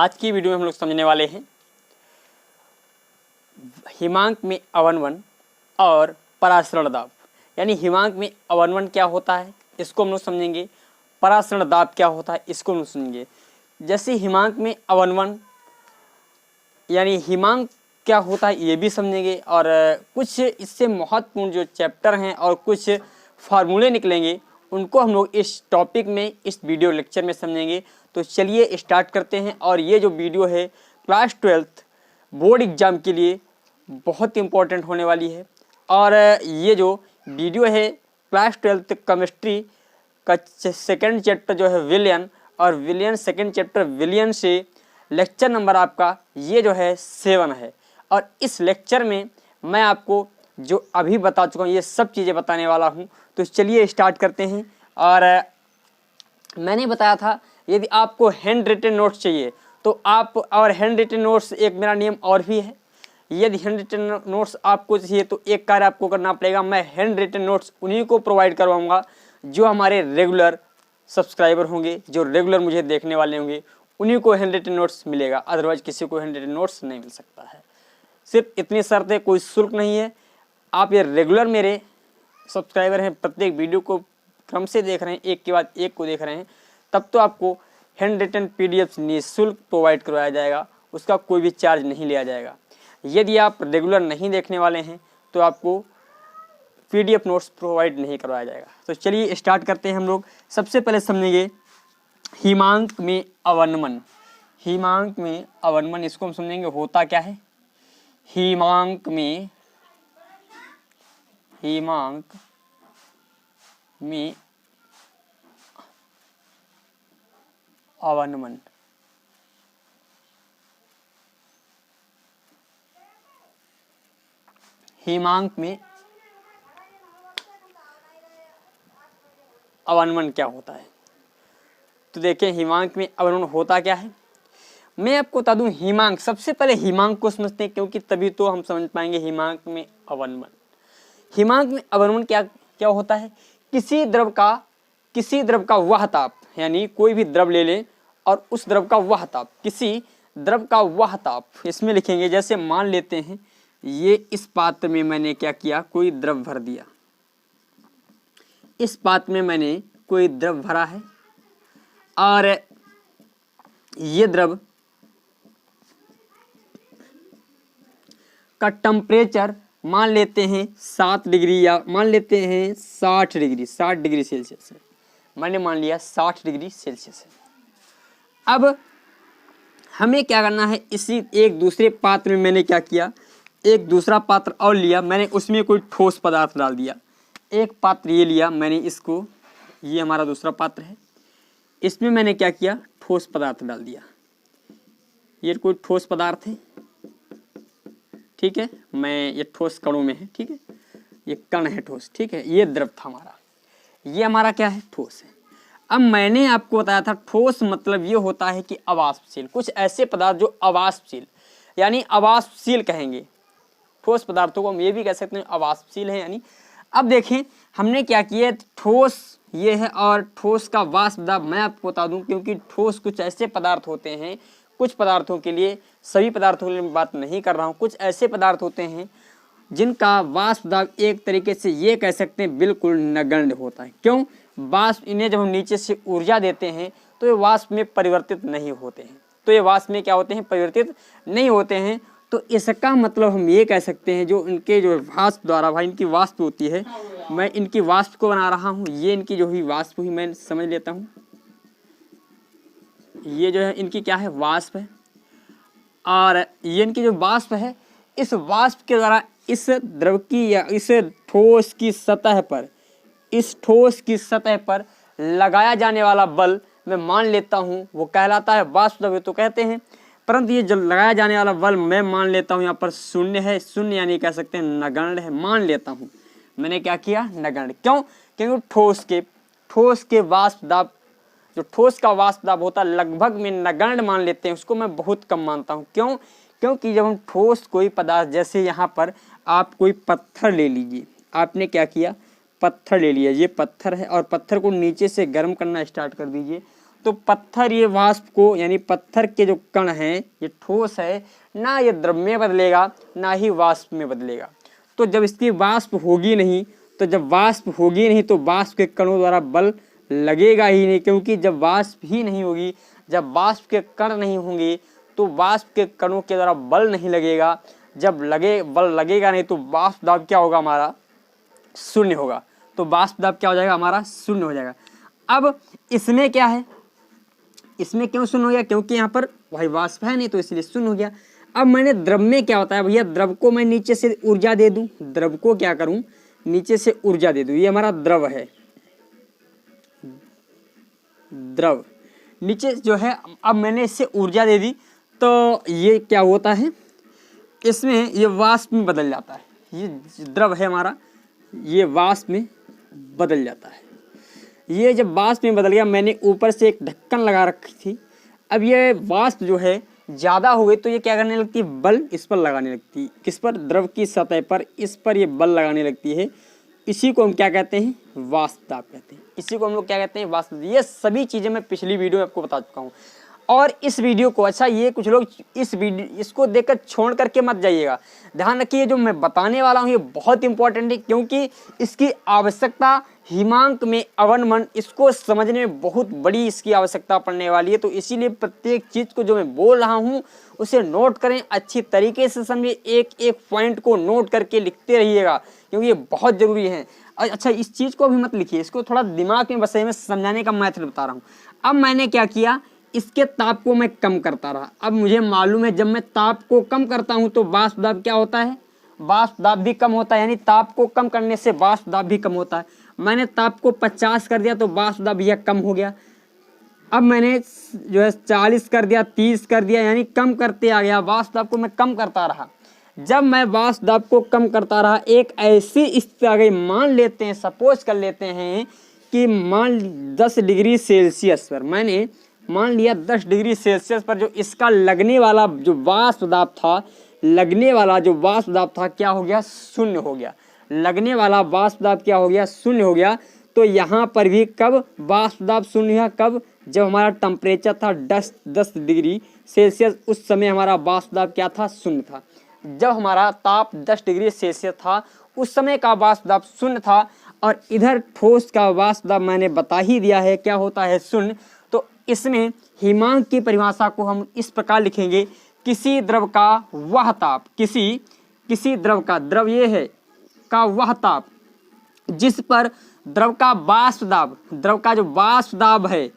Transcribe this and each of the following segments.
आज की वीडियो में हम लोग समझने वाले हैं हिमांक में अवनवन और परासरण दाब। यानी हिमांक में अवनवन क्या होता है इसको हम लोग समझेंगे, परासरण दाब क्या होता है इसको हम लोग समझेंगे। जैसे हिमांक में अवनवन यानी हिमांक क्या होता है ये भी समझेंगे, और कुछ इससे महत्वपूर्ण जो चैप्टर हैं और कुछ फार्मूले निकलेंगे उनको हम लोग इस टॉपिक में, इस वीडियो लेक्चर में समझेंगे। तो चलिए स्टार्ट करते हैं। और ये जो वीडियो है क्लास 12th बोर्ड एग्ज़ाम के लिए बहुत इंपॉर्टेंट होने वाली है। और ये जो वीडियो है क्लास 12th केमिस्ट्री का सेकंड चैप्टर जो है विलियन, और विलियन सेकंड चैप्टर विलियन से लेक्चर नंबर आपका ये जो है 7 है। और इस लेक्चर में मैं आपको जो अभी बता चुका हूँ ये सब चीज़ें बताने वाला हूँ। तो चलिए स्टार्ट करते हैं। और मैंने बताया था यदि आपको हैंड रिटन नोट्स चाहिए तो आप, और हैंड रिटन नोट्स एक मेरा नियम और भी है, यदि हैंड रिटन नोट्स आपको चाहिए तो एक कार्य आपको करना पड़ेगा, मैं हैंड रिटन नोट्स उन्हीं को प्रोवाइड करवाऊँगा जो हमारे रेगुलर सब्सक्राइबर होंगे, जो रेगुलर मुझे देखने वाले होंगे, उन्हीं को हैंड रिटन नोट्स मिलेगा। अदरवाइज किसी को हैंड रिटन नोट्स नहीं मिल सकता है। सिर्फ इतनी शर्त है, कोई शुल्क नहीं है। आप ये रेगुलर मेरे सब्सक्राइबर हैं, प्रत्येक वीडियो को क्रम से देख रहे हैं, एक के बाद एक को देख रहे हैं, तब तो आपको हैंड रिटन PDF निःशुल्क प्रोवाइड करवाया जाएगा, उसका कोई भी चार्ज नहीं लिया जाएगा। यदि आप रेगुलर नहीं देखने वाले हैं तो आपको PDF नोट्स प्रोवाइड नहीं करवाया जाएगा। तो चलिए स्टार्ट करते हैं हम लोग। सबसे पहले समझेंगे हिमांक में अवनमन। हिमांक में अवनमन इसको हम समझेंगे होता क्या है। हिमांक में अवनमन हिमांक में अवनमन क्या होता है। तो देखिए हिमांक में अवनमन होता क्या है, मैं आपको बता दूं। हिमांक, सबसे पहले हिमांक को समझते हैं क्योंकि तभी तो हम समझ पाएंगे हिमांक में अवनमन। हिमांक में अवनमन क्या क्या होता है, किसी द्रव का वह ताप, यानी कोई भी द्रव ले लें और उस द्रव का वह ताप, किसी द्रव का वह ताप इसमें लिखेंगे। जैसे मान लेते हैं ये इस पात्र में मैंने क्या किया, कोई द्रव भर दिया। इस पात्र में मैंने कोई द्रव भरा है और ये द्रव का टेम्परेचर मान लेते हैं 7 डिग्री, या मान लेते हैं 60 डिग्री सेल्सियस है। मैंने मान लिया 60 डिग्री सेल्सियस है। अब हमें क्या करना है, इसी एक दूसरे पात्र में मैंने क्या किया, एक दूसरा पात्र और लिया, मैंने उसमें कोई ठोस पदार्थ डाल दिया। एक पात्र ये लिया मैंने, इसको, ये हमारा दूसरा पात्र है, इसमें मैंने क्या किया, ठोस पदार्थ डाल दिया। ये कोई ठोस पदार्थ है, ठीक है, मैं ये ठोस कणों में है, ठीक है, ये कण है ठोस, ठीक है, ये द्रव था हमारा, ये हमारा क्या है, ठोस है। अब मैंने आपको बताया था ठोस मतलब ये होता है कि अवाष्पशील, कुछ ऐसे पदार्थ जो अवाष्पशील, यानी अवाष्पशील कहेंगे ठोस पदार्थों को, हम ये भी कह सकते हैं अवाष्पशील है। यानी अब देखें हमने क्या किया, ठोस ये है और ठोस का वाष्प दाब मैं आपको बता दूं, क्योंकि ठोस कुछ ऐसे पदार्थ होते हैं, कुछ पदार्थों के लिए, सभी पदार्थों के लिए मैं बात नहीं कर रहा हूं, कुछ ऐसे पदार्थ होते हैं जिनका वाष्प दाब एक तरीके से ये कह सकते हैं बिल्कुल नगण्य होता है। क्यों, वाष्प, इन्हें जब हम नीचे से ऊर्जा देते हैं तो ये वाष्प में परिवर्तित नहीं होते हैं, तो ये वाष्प में क्या होते हैं, परिवर्तित नहीं होते हैं। तो इसका मतलब हम ये कह सकते हैं जो इनके जो वाष्प द्वारा, भाई इनकी वाष्प होती है, मैं इनकी वाष्प को बना रहा हूँ, ये इनकी जो हुई वाष्प हुई, मैं समझ लेता हूँ, ये जो है इनकी क्या है, वाष्प है, और ये इनकी जो वाष्प है, इस वाष्प के द्वारा इस द्रव की या इस ठोस की सतह पर, इस ठोस की सतह पर लगाया जाने वाला बल मैं मान लेता हूँ वो कहलाता है वाष्प द्रव्य तो कहते हैं, परंतु ये जो लगाया जाने वाला बल मैं मान लेता हूँ यहाँ पर शून्य है, शून्य यानी कह सकते हैं नगण्य है, मान लेता हूँ। मैंने क्या किया, नगण्य। क्यों, क्योंकि ठोस के वाष्प दाब, जो ठोस का वाष्प दाब होता है लगभग में नगण्य मान लेते हैं, उसको मैं बहुत कम मानता हूँ। क्यों, क्योंकि जब हम ठोस कोई पदार्थ, जैसे यहाँ पर आप कोई पत्थर ले लीजिए, आपने क्या किया, पत्थर ले लिया, ये पत्थर है और पत्थर को नीचे से गर्म करना स्टार्ट कर दीजिए, तो पत्थर ये वाष्प को यानी पत्थर के जो कण हैं ये ठोस है, ना ये द्रव में बदलेगा ना ही वाष्प में बदलेगा। तो जब इसकी वाष्प होगी नहीं, तो जब वाष्प होगी नहीं तो वाष्प के कणों द्वारा बल लगेगा ही नहीं, क्योंकि जब वाष्प ही नहीं होगी, जब वाष्प के कण नहीं होंगे तो वाष्प के कणों के द्वारा बल नहीं लगेगा। जब बल लगेगा नहीं तो वाष्प दाब क्या होगा हमारा, शून्य होगा। तो वाष्प दाब क्या हो जाएगा हमारा, शून्य हो जाएगा। अब इसमें क्या है, इसमें क्यों शून्य हो गया, क्योंकि यहाँ पर भाई वाष्प है नहीं तो इसलिए शून्य हो गया। अब मैंने द्रव में क्या होता है भैया, द्रव को मैं नीचे से ऊर्जा दे दूं, द्रव को क्या करूं, नीचे से ऊर्जा दे दूं। ये हमारा द्रव है, द्रव नीचे जो है, अब मैंने इससे ऊर्जा दे दी तो ये क्या होता है, इसमें ये वाष्प में बदल जाता है। ये द्रव है हमारा, ये वाष्प में बदल जाता है। ये जब वाष्प में बदल गया, मैंने ऊपर से एक ढक्कन लगा रखी थी, अब ये वाष्प जो है ज़्यादा हो गई तो ये क्या करने लगती है, बल इस पर लगाने लगती है। किस पर, द्रव की सतह पर, इस पर ये बल लगाने लगती है। इसी को हम क्या कहते हैं, वाष्प दाब कहते हैं। इसी को हम लोग क्या कहते हैं, वाष्प। ये सभी चीज़ें मैं पिछली वीडियो में आपको बता चुका हूँ। और इस वीडियो को, अच्छा ये कुछ लोग इस वीडियो इसको देखकर छोड़ करके मत जाइएगा। ध्यान रखिए जो मैं बताने वाला हूँ ये बहुत इंपॉर्टेंट है, क्योंकि इसकी आवश्यकता हिमांक में अवनमन, इसको समझने में बहुत बड़ी इसकी आवश्यकता पड़ने वाली है। तो इसीलिए प्रत्येक चीज़ को जो मैं बोल रहा हूँ उसे नोट करें, अच्छी तरीके से समझें, एक एक पॉइंट को नोट करके लिखते रहिएगा, क्योंकि ये बहुत ज़रूरी है। अच्छा इस चीज़ को भी मत लिखिए, इसको थोड़ा दिमाग में बसे में समझाने का मेथड बता रहा हूँ। अब मैंने क्या किया, इसके ताप को मैं कम करता रहा। अब मुझे मालूम है जब मैं ताप को कम करता हूं तो वाष्प दाब क्या होता है, वाष्प दाब भी कम होता है, यानी ताप को कम करने से वाष्प दाब भी कम होता है। मैंने ताप को 50 कर दिया तो वाष्प दाब यह कम हो गया। अब मैंने जो है 40 कर दिया, 30 कर दिया, यानी कम करते आ गया, वाष्प दाब को मैं कम करता रहा। जब मैं वाष्प दाब को कम करता रहा, एक ऐसी स्थिति आ गई, मान लेते हैं, सपोज कर लेते हैं कि मान 10 डिग्री सेल्सियस पर, मैंने मान लिया 10 डिग्री सेल्सियस पर जो इसका लगने वाला जो वाष्प दाब था, लगने वाला जो वाष्प दाब था क्या हो गया, शून्य हो गया। लगने वाला वाष्प दाब क्या हो गया, शून्य हो गया। तो यहाँ पर भी कब वाष्प दाब शून्य हुआ, कब, जब हमारा टेम्परेचर था 10 डिग्री सेल्सियस, उस समय हमारा वाष्प दाब क्या था, शून्य था। जब हमारा ताप 10 डिग्री सेल्सियस था उस समय का वाष्प दाब शून्य था। और इधर ठोस का वाष्प दाब मैंने बता ही दिया है क्या होता है, शून्य। तो इसमें हिमांक की परिभाषा को हम इस प्रकार लिखेंगे, किसी द्रव का वह ताप, किसी द्रव का, द्रव ये है, का वह ताप जिस पर द्रव का वाष्प दाब, द्रव का जो वाष्प दाब है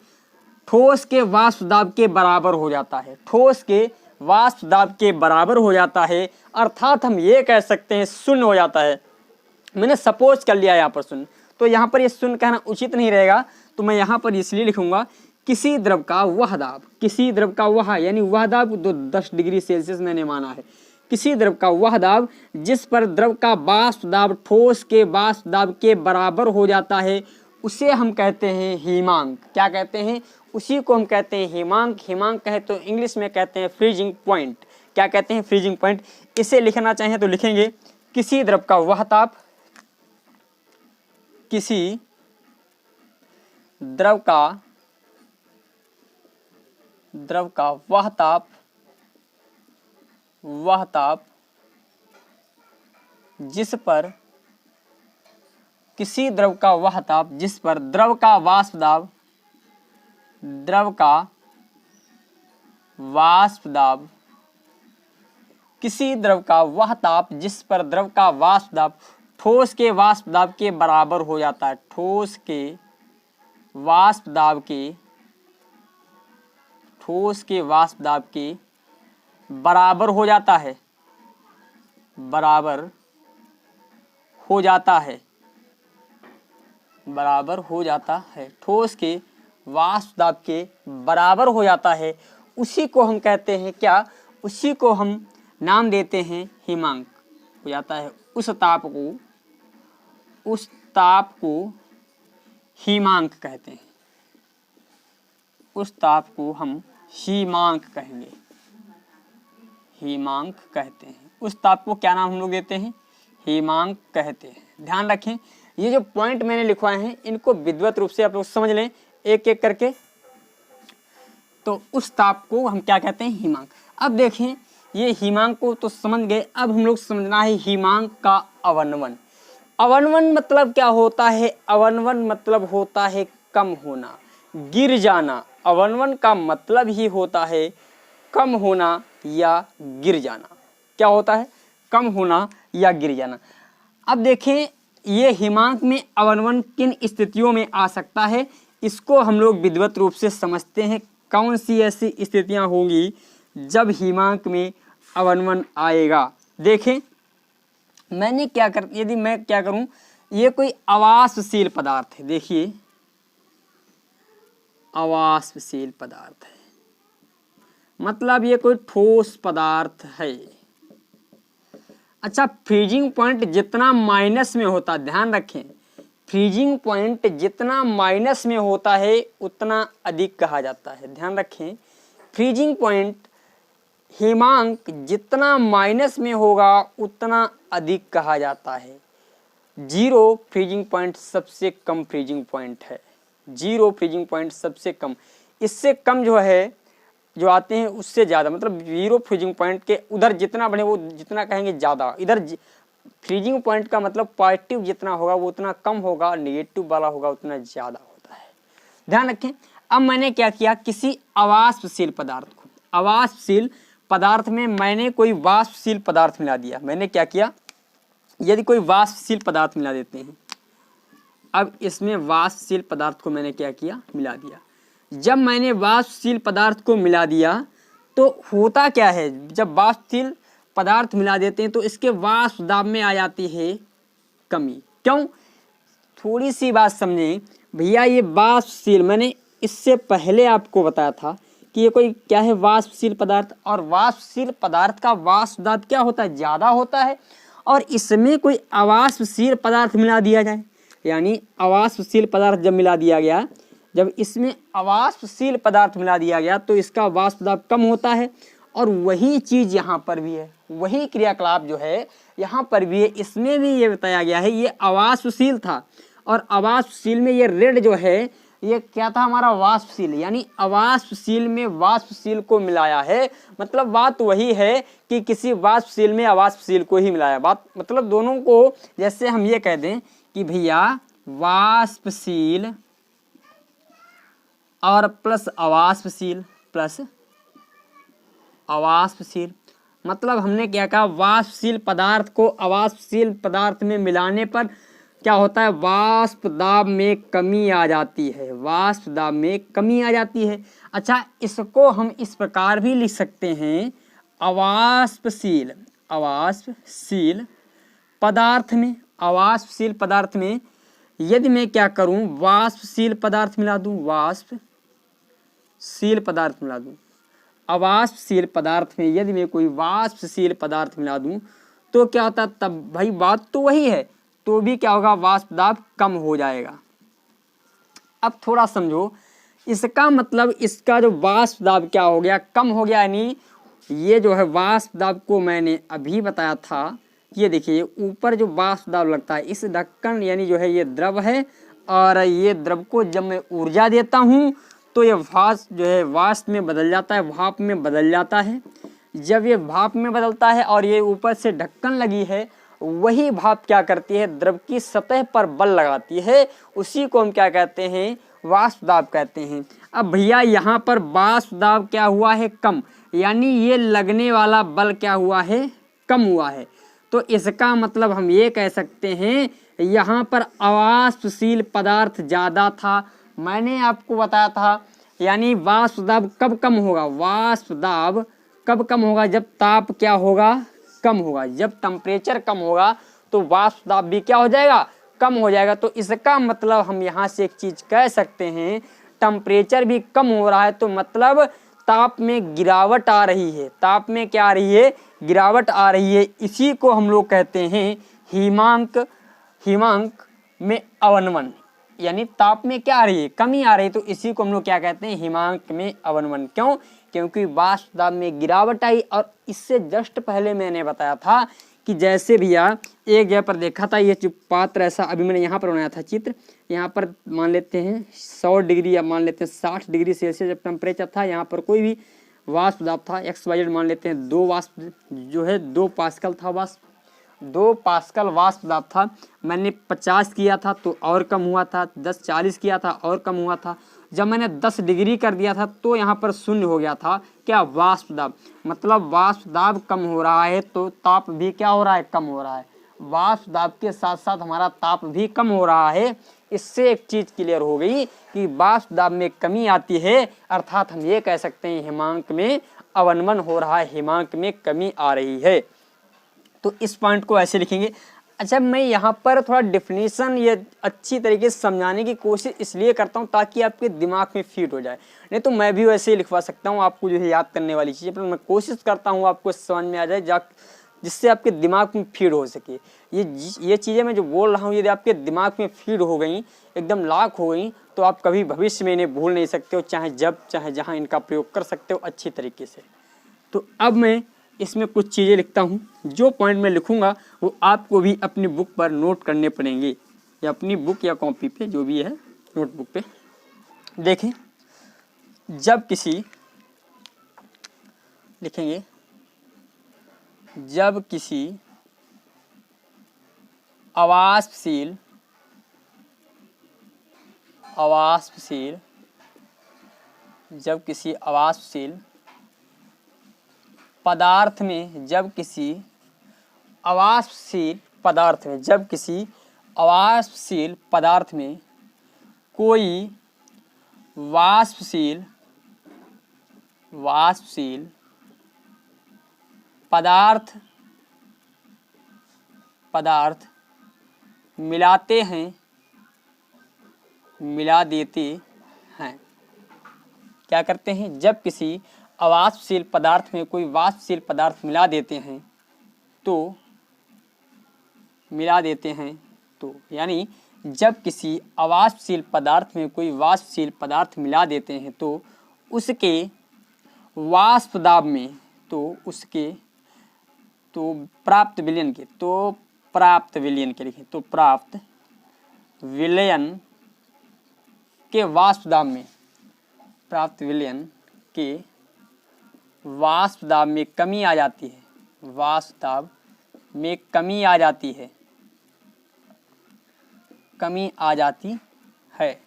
ठोस के वाष्प दाब के बराबर हो जाता है, ठोस के वाष्प दाब के बराबर हो जाता है। अर्थात हम ये कह सकते हैं शून्य हो जाता है। मैंने सपोज कर लिया यहाँ पर शून्य, तो यहाँ पर ये शून्य कहना उचित नहीं रहेगा, तो मैं यहाँ पर इसलिए लिखूंगा किसी द्रव का वह दाब, किसी द्रव का वह, यानी वह दाब जो 10 डिग्री सेल्सियस मैंने माना है, किसी द्रव का वह दाब जिस पर द्रव का वाष्प दाब ठोस के वाष्प दाब के बराबर हो जाता है, उसे हम कहते हैं हिमांक। क्या कहते हैं, उसी को हम कहते हैं हिमांक। हिमांक कहे तो इंग्लिश में कहते हैं फ्रीजिंग पॉइंट। क्या कहते हैं, फ्रीजिंग पॉइंट। इसे लिखना चाहें तो लिखेंगे किसी द्रव का वह ताप, किसी द्रव का वह ताप, जिस पर, किसी द्रव का वह ताप जिस पर द्रव का वाष्प दाब, किसी द्रव का वह ताप जिस पर द्रव का वाष्प दाब ठोस के वाष्प दाब के बराबर हो जाता है, ठोस के वाष्प दाब के बराबर हो जाता है, बराबर हो जाता है, ठोस के वाष्प दाब के बराबर हो जाता है, उसी को हम कहते हैं क्या, उसी को हम नाम देते हैं हिमांक हो जाता है। उस ताप को हिमांक कहते हैं, उस ताप को हम हिमांक कहेंगे, हिमांक कहते हैं। उस ताप को क्या नाम हम लोग देते हैं, हिमांक कहते हैं। ध्यान रखें, ये जो पॉइंट मैंने लिखवाए हैं इनको विधिवत रूप से आप लोग समझ लें एक एक करके। तो उस ताप को हम क्या कहते हैं, हिमांक। अब देखें ये हिमांक को तो समझ गए, अब हम लोग समझना है हिमांक का अवनवन। अवनवन मतलब क्या होता है, अवनवन मतलब होता है कम होना, गिर जाना। अवनवन का मतलब ही होता है कम होना या गिर जाना। क्या होता है, कम होना या गिर जाना। अब देखें ये हिमांक में अवनवन किन स्थितियों में आ सकता है, इसको हम लोग विधिवत रूप से समझते हैं। कौन सी ऐसी स्थितियां होंगी जब हिमांक में अवनवन आएगा। देखें मैंने क्या कर, यदि मैं क्या करूं, ये कोई आवासशील पदार्थ है, देखिए आवासशील पदार्थ है, मतलब ये कोई ठोस पदार्थ है। अच्छा, फ्रीजिंग पॉइंट जितना माइनस में होता, ध्यान रखें फ्रीजिंग पॉइंट जितना माइनस में होता है उतना अधिक कहा जाता है। ध्यान रखें फ्रीजिंग पॉइंट हिमांक जितना माइनस में होगा उतना अधिक कहा जाता है। 0 फ्रीजिंग पॉइंट सबसे कम फ्रीजिंग पॉइंट है। 0 फ्रीजिंग पॉइंट सबसे कम, इससे कम जो है जो आते हैं उससे ज़्यादा, मतलब 0 फ्रीजिंग पॉइंट के उधर जितना बढ़े वो जितना कहेंगे ज़्यादा। इधर फ्रीजिंग पॉइंट का मतलब पॉजिटिव जितना होगा वो उतना कम होगा, नेगेटिव वाला होगा उतना ज़्यादा होता है। ध्यान रखें। अब मैंने क्या किया, किसी अवाष्पशील पदार्थ को, अवाष्पशील पदार्थ में मैंने कोई वाष्पशील पदार्थ मिला दिया। मैंने क्या किया, यदि कोई वाष्पशील पदार्थ मिला देते हैं, अब इसमें वाष्पशील पदार्थ को मैंने क्या किया, मिला दिया। जब मैंने वाष्पशील पदार्थ को मिला दिया तो होता क्या है, जब वाष्पशील पदार्थ मिला देते हैं तो इसके वाष्प दाब में आ जाती है कमी। क्यों, थोड़ी सी बात समझें भैया। ये वाष्पशील, मैंने इससे पहले आपको बताया था कि ये कोई क्या है, वाष्पशील पदार्थ, और वाष्पशील पदार्थ का वाष्प दाब क्या होता है, ज़्यादा होता है। और इसमें कोई अवाष्पशील पदार्थ मिला दिया जाए, यानी अवाष्पशील पदार्थ जब मिला दिया गया, जब इसमें अवाष्पशील पदार्थ मिला दिया गया तो इसका वाष्प दाब कम होता है। और वही चीज़ यहाँ पर भी है, वही क्रियाकलाप जो है यहाँ पर भी है। इसमें भी ये बताया गया है, ये अवाष्पशील था और अवाष्पशील में ये रेड जो है ये क्या था, हमारा वाष्पशील, यानी अवाष्पशील में वाष्पशील को मिलाया है। मतलब बात वही है कि किसी वाष्पशील में अवाष्पशील को ही मिलाया। बात मतलब दोनों को, जैसे हम ये कह दें कि भैया वाष्पशील और प्लस अवाष्पशील, प्लस अवाष्पशील, मतलब हमने क्या कहा, वाष्पशील पदार्थ को अवाष्पशील पदार्थ में मिलाने पर क्या होता है, वाष्प दाब में कमी आ जाती है, वाष्प दाब में कमी आ जाती है। अच्छा, इसको हम इस प्रकार भी लिख सकते हैं, अवाष्पशील, अवाष्पशील पदार्थ में, अवाष्पशील पदार्थ में यदि मैं क्या करूं, वाष्पशील पदार्थ मिला दूं, वाष्पशील पदार्थ मिला दूं, अवाष्पशील पदार्थ में यदि मैं कोई वाष्पशील पदार्थ मिला दूं तो क्या होता है, तब भाई बात तो वही है, तो भी क्या होगा, वाष्प दाब कम हो जाएगा। अब थोड़ा समझो, इसका मतलब इसका जो वाष्प दाब क्या हो गया, कम हो गया। यानी ये जो है वाष्प दाब को मैंने अभी बताया था, ये देखिए ऊपर जो वाष्प दाब लगता है, इस ढक्कन यानी जो है ये द्रव है, और ये द्रव को जब मैं ऊर्जा देता हूँ तो ये वाष्प जो है वाष्प में बदल जाता है, भाप में बदल जाता है। जब ये भाप में बदलता है और ये ऊपर से ढक्कन लगी है, वही भाप क्या करती है, द्रव की सतह पर बल लगाती है, उसी को हम क्या कहते हैं, वाष्प दाब कहते हैं। अब भैया यहाँ पर वाष्प दाब क्या हुआ है, कम, यानी ये लगने वाला बल क्या हुआ है, कम हुआ है। तो इसका मतलब हम ये कह सकते हैं यहाँ पर अवाष्पशील पदार्थ ज़्यादा था। मैंने आपको बताया था, यानी वाष्प दाब कब कम होगा, वाष्प दाब कब कम होगा, जब ताप क्या होगा, कम होगा। जब टेम्परेचर कम होगा तो वाष्प दाब भी क्या हो जाएगा, कम हो जाएगा। तो इसका मतलब हम यहाँ से एक चीज़ कह सकते हैं, टेम्परेचर भी कम हो रहा है तो मतलब ताप में गिरावट आ रही है, ताप में क्या आ रही है, गिरावट आ रही है। इसी को हम लोग कहते हैं हिमांक, हिमांक में अवनमन, यानी ताप में क्या आ रही है, कमी आ रही है। तो इसी को हम लोग क्या कहते हैं, हिमांक में अवनमन। क्यों, क्योंकि वाष्प दाब में गिरावट आई। और इससे जस्ट पहले मैंने बताया था कि जैसे भैया एक जगह पर देखा था, ये जो पात्र ऐसा अभी मैंने यहाँ पर बनाया था चित्र, यहाँ पर मान लेते हैं 100 डिग्री या मान लेते हैं 60 डिग्री सेल्सियस जब टेम्परेचर था, यहाँ पर कोई भी वाष्प दाब था XYZ मान लेते हैं 2 वाष्प जो है 2 पास्कल था, वाष्प 2 पास्कल वाष्प दाब था। मैंने 50 किया था तो और कम हुआ था, 10-40 किया था और कम हुआ था। जब मैंने 10 डिग्री कर दिया था तो यहाँ पर शून्य हो गया था, क्या, वाष्प दाब। मतलब वाष्प दाब कम हो रहा है तो ताप भी क्या हो रहा है, कम हो रहा है। वाष्प दाब के साथ साथ हमारा ताप भी कम हो रहा है। इससे एक चीज क्लियर हो गई कि वाष्प दाब में कमी आती है, अर्थात हम ये कह सकते हैं हिमांक में अवनमन हो रहा है, हिमांक में कमी आ रही है। तो इस पॉइंट को ऐसे लिखेंगे। अच्छा, मैं यहाँ पर थोड़ा डेफिनेशन ये अच्छी तरीके से समझाने की कोशिश इसलिए करता हूँ ताकि आपके दिमाग में फिट हो जाए, नहीं तो मैं भी वैसे ही लिखवा सकता हूँ आपको जो है याद करने वाली चीज़, पर मैं कोशिश करता हूँ आपको समझ में आ जाए जिससे आपके दिमाग में फीड हो सके। ये चीज़ें मैं जो बोल रहा हूँ यदि आपके दिमाग में फीड हो गई, एकदम लॉक हो गई, तो आप कभी भविष्य में इन्हें भूल नहीं सकते हो, चाहे जब चाहे जहाँ इनका प्रयोग कर सकते हो अच्छी तरीके से। तो अब मैं इसमें कुछ चीज़ें लिखता हूँ, जो पॉइंट मैं लिखूँगा वो आपको भी अपनी बुक पर नोट करने पड़ेंगे, या अपनी बुक या कॉपी पे जो भी है नोटबुक पे। देखें, जब किसी लिखेंगे, जब किसी अवाष्पशील जब किसी अवाष्पशील पदार्थ में जब किसी अवाष्पशील पदार्थ में कोई वाष्पशील पदार्थ मिला देते हैं। क्या करते हैं, जब किसी अवाष्पशील पदार्थ में कोई वाष्पशील पदार्थ मिला देते हैं तो यानी जब किसी अवाष्पशील पदार्थ में कोई वाष्पशील पदार्थ मिला देते हैं तो उसके वाष्प दाब में प्राप्त विलयन के वाष्प दाब में प्राप्त विलयन के वाष्प दाब में कमी आ जाती है,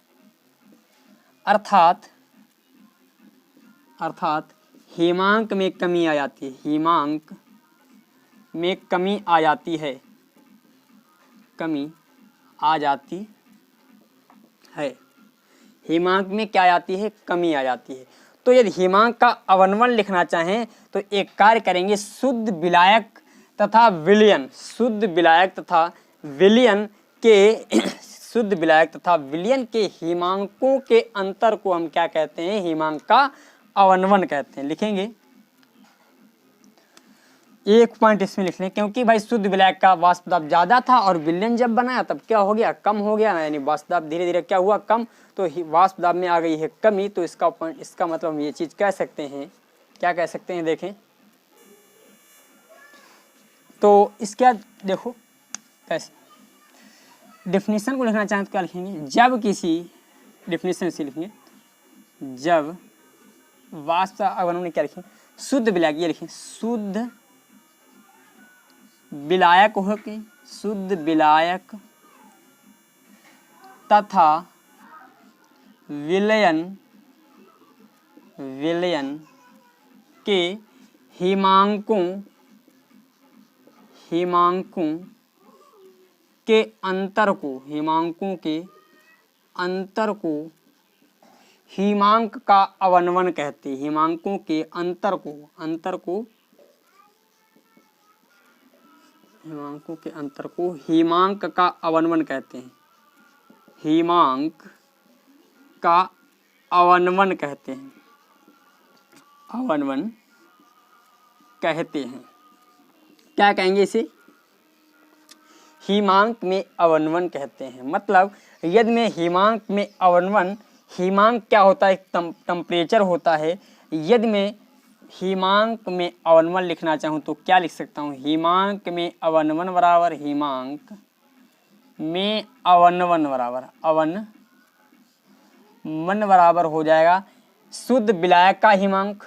अर्थात हिमांक में कमी आ जाती है, हिमांक में कमी आ जाती है। तो यदि हिमांक का अवनमन लिखना चाहें तो एक कार्य करेंगे, शुद्ध विलायक तथा विलयन के हिमांकों के अंतर को हम क्या कहते हैं, हिमांक का अवनमन कहते हैं। लिखेंगे, एक पॉइंट इसमें लिख लें, क्योंकि भाई शुद्ध विलायक का वाष्प दाब ज्यादा था और विलयन जब बनाया तब क्या हो गया, कम हो गया, यानी वाष्प दाब धीरे धीरे क्या हुआ, कम। तो वाष्प दाब में आ गई है कमी, तो इसका मतलब हम ये चीज कह सकते हैं, क्या कह सकते हैं, देखें तो इसका देखो कैसे डेफिनेशन को लिखना चाहें तो क्या लिखेंगे, जब किसी डेफिनेशन से लिखेंगे, जब वाष्प अवनमन क्या लिखेंगे, शुद्ध विलायक, ये लिखें शुद्ध विलायक तथा विलयन के हिमांकों के अंतर को हिमांक का अवनमन कहते हैं। हिमांकों के अंतर को हिमांक का अवनमन कहते हैं, हिमांक का अवनमन कहते हैं। क्या कहेंगे इसे, हिमांक में अवनमन कहते हैं। मतलब यदि में हिमांक में अवनमन, हिमांक क्या होता है, टेम्परेचर होता है। यदि में हिमांक में अवनवन लिखना चाहूँ तो क्या लिख सकता हूँ? हिमांक में अवनवन बराबर हिमांक में अवनवन बराबर हो जाएगा शुद्ध विलायक का हिमांक,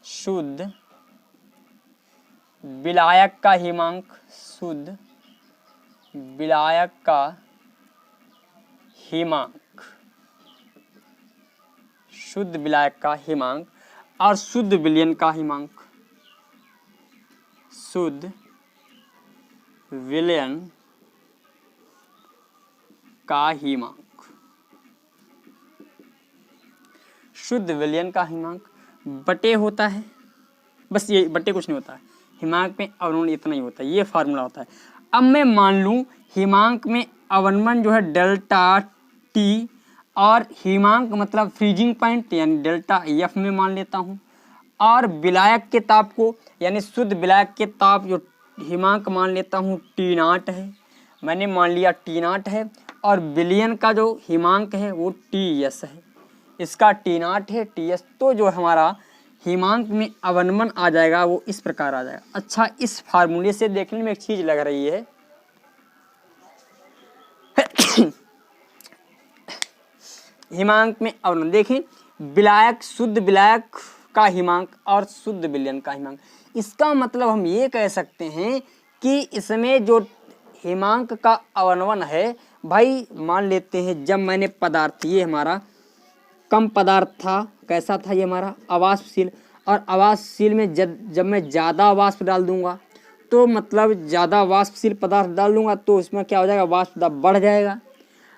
शुद्ध विलायक का हिमांक, शुद्ध विलायक का हिमांक, शुद्ध विलायक का हिमांक और शुद्ध विलयन का हिमांक, शुद्ध विलयन का हिमांक, शुद्ध विलयन का हिमांक बटे होता है, बस ये बटे कुछ नहीं होता है, हिमांक में अवनवन इतना ही होता है, ये फार्मूला होता है। अब मैं मान लूँ हिमांक में अवनवन जो है डेल्टा टी और हिमांक मतलब फ्रीजिंग पॉइंट यानी डेल्टा एफ में मान लेता हूँ, और विलायक के ताप को यानी शुद्ध विलायक के ताप जो हिमांक मान लेता हूँ टी नॉट है, मैंने मान लिया टी नॉट है, और विलयन का जो हिमांक है वो टी एस है, इसका टी नॉट है टी एस, तो जो हमारा हिमांक में अवनवन आ जाएगा वो इस प्रकार आ जाएगा। अच्छा, इस फार्मूले से देखने में एक चीज लग रही है हिमांक में अवनवन, देखें विलायक, शुद्ध विलायक का हिमांक और शुद्ध विलयन का हिमांक, इसका मतलब हम ये कह सकते हैं कि इसमें जो हिमांक का अवनवन है, भाई मान लेते हैं जब मैंने पदार्थ, ये हमारा कम पदार्थ था, कैसा था ये हमारा अवाष्पशील, और अवाष्पशील में जब मैं ज़्यादा वाष्प डाल दूंगा तो मतलब ज़्यादा वाष्पशील पदार्थ डाल दूंगा तो इसमें क्या हो जाएगा, वाष्प दाब बढ़ जाएगा।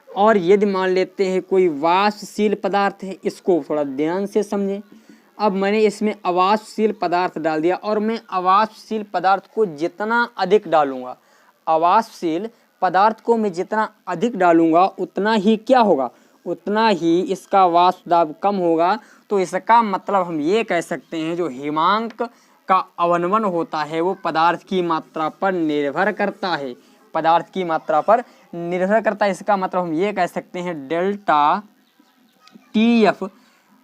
और यदि मान लेते हैं कोई वाष्पशील पदार्थ है, इसको थोड़ा ध्यान से समझें, अब मैंने इसमें अवाष्पशील पदार्थ डाल दिया और मैं अवाष्पशील पदार्थ को जितना अधिक डालूंगा, अवाष्पशील पदार्थ को मैं जितना अधिक डालूंगा उतना ही क्या होगा, उतना ही इसका वाष्प दाब कम होगा। तो इसका मतलब हम ये कह सकते हैं जो हिमांक का अवनवन होता है वो पदार्थ की मात्रा पर निर्भर करता है, पदार्थ की मात्रा पर निर्भर करता है। इसका मतलब हम ये कह सकते हैं डेल्टा टी एफ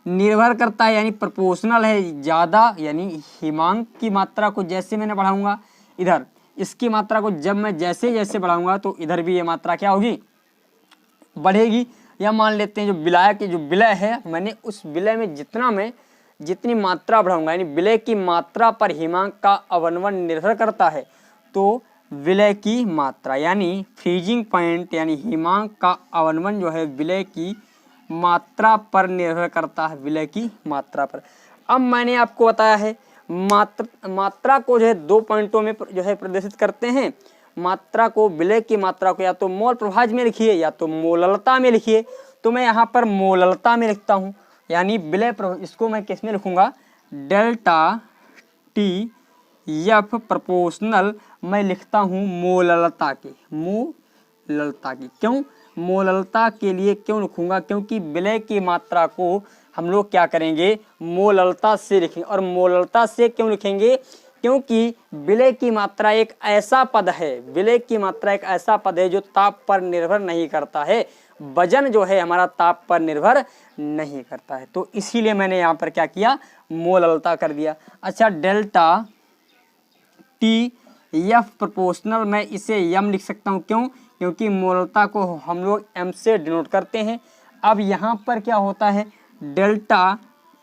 निर्भर करता है यानी प्रोपोर्शनल है, ज़्यादा यानी हिमांक की मात्रा को जैसे मैंने बढ़ाऊंगा इधर इसकी मात्रा को जब मैं जैसे जैसे बढ़ाऊंगा तो इधर भी ये मात्रा क्या होगी, बढ़ेगी। या मान लेते हैं जो विलायक जो विलय है, मैंने उस विलय में जितनी मात्रा बढ़ाऊंगा यानी विलय की मात्रा पर हिमांक का अवनवन निर्भर करता है, तो विलय की मात्रा यानी फ्रीजिंग पॉइंट यानी हिमांक का अवनवन जो है विलय की मात्रा पर निर्भर करता है, विलय की मात्रा पर। अब मैंने आपको बताया है मात्रा को जो है दो पॉइंटों में जो है प्रदर्शित करते हैं। मात्रा को, विलय की मात्रा को या तो मोल प्रभाज में लिखिए या तो मोललता में लिखिए, तो मैं यहाँ पर मोललता में लिखता हूँ, यानी विलय इसको मैं किस में लिखूंगा, डेल्टा टी एफ प्रोपोर्शनल मैं लिखता हूँ मोललता की, मोललता की। क्यों मोललता के लिए क्यों लिखूंगा, क्योंकि विलय की मात्रा को हम लोग क्या करेंगे, मोललता से लिखेंगे। और मोललता से क्यों लिखेंगे, क्योंकि विलय की मात्रा एक ऐसा पद है, विलय की मात्रा एक ऐसा पद है जो ताप पर निर्भर नहीं करता है, वजन जो है हमारा ताप पर निर्भर नहीं करता है, तो इसीलिए मैंने यहाँ पर क्या किया, मोललता कर दिया। अच्छा, डेल्टा टी एफ प्रोपोर्शनल मैं इसे यम लिख सकता हूँ, क्यों, क्योंकि मोललता को हम लोग एम से डिनोट करते हैं। अब यहाँ पर क्या होता है, डेल्टा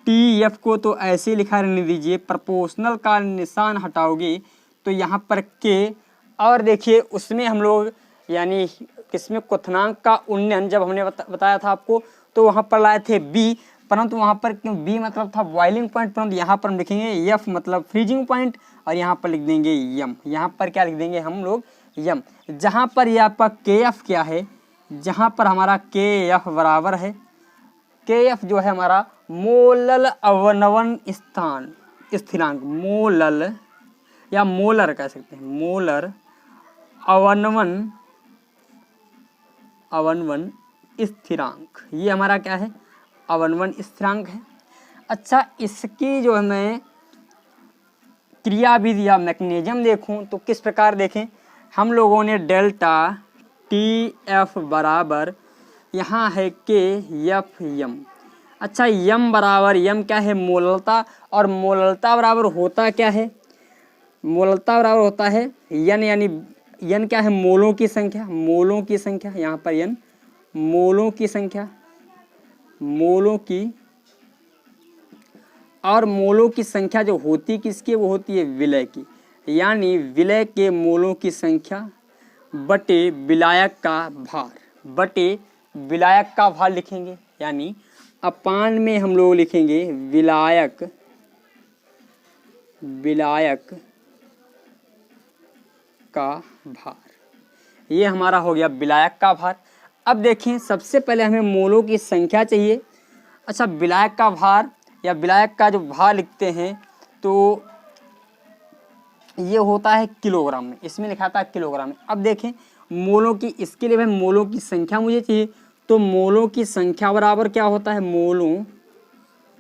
टी एफ को तो ऐसे लिखा रहने दीजिए, प्रोपोर्शनल का निशान हटाओगे तो यहाँ पर के, और देखिए उसमें हम लोग यानी किसमें क्वथनांक का उन्नयन जब हमने बताया था आपको, तो वहाँ पर लाए थे बी, परंतु वहाँ पर क्यों बी मतलब था बॉइलिंग पॉइंट, परंतु यहाँ पर हम लिखेंगे एफ मतलब फ्रीजिंग पॉइंट, और यहाँ पर लिख देंगे यम, यहाँ पर क्या लिख देंगे हम लोग यम। जहाँ पर ये आपका के एफ क्या है, जहाँ पर हमारा के एफ बराबर है, के एफ जो है हमारा मोलल अवनवन स्थान स्थिरांक, मोलल या मोलर कह सकते हैं, मोलर अवनवन स्थिरांक, ये हमारा क्या है, अवनवन स्थिरांक है। अच्छा, इसकी जो मैं क्रियाविधि या मैकेनिज्म देखूं तो किस प्रकार देखें, हम लोगों ने डेल्टा टी एफ बराबर यहाँ है के एफ यम, अच्छा यम बराबर, यम क्या है मोललता, और मोललता बराबर होता क्या है, मोललता बराबर होता है यन, यानी यन क्या है मोलों की संख्या, मोलों की संख्या, यहाँ पर यन मोलों की संख्या, मोलों की, और मोलों की संख्या जो होती किसकी, वो होती है विलय की, यानी विलय के मोलों की संख्या बटे विलायक का भार, बटे विलायक का भार लिखेंगे, यानी अपान में हम लोग लिखेंगे विलायक, विलायक का भार, ये हमारा हो गया विलायक का भार। अब देखें सबसे पहले हमें मोलों की संख्या चाहिए। अच्छा विलायक का भार या विलायक का जो भार लिखते हैं तो ये होता है किलोग्राम में, इसमें लिखा था किलोग्राम में। अब देखें मोलों की, इसके लिए भाई मोलों की संख्या मुझे चाहिए, तो मोलों की संख्या बराबर क्या होता है, मोलों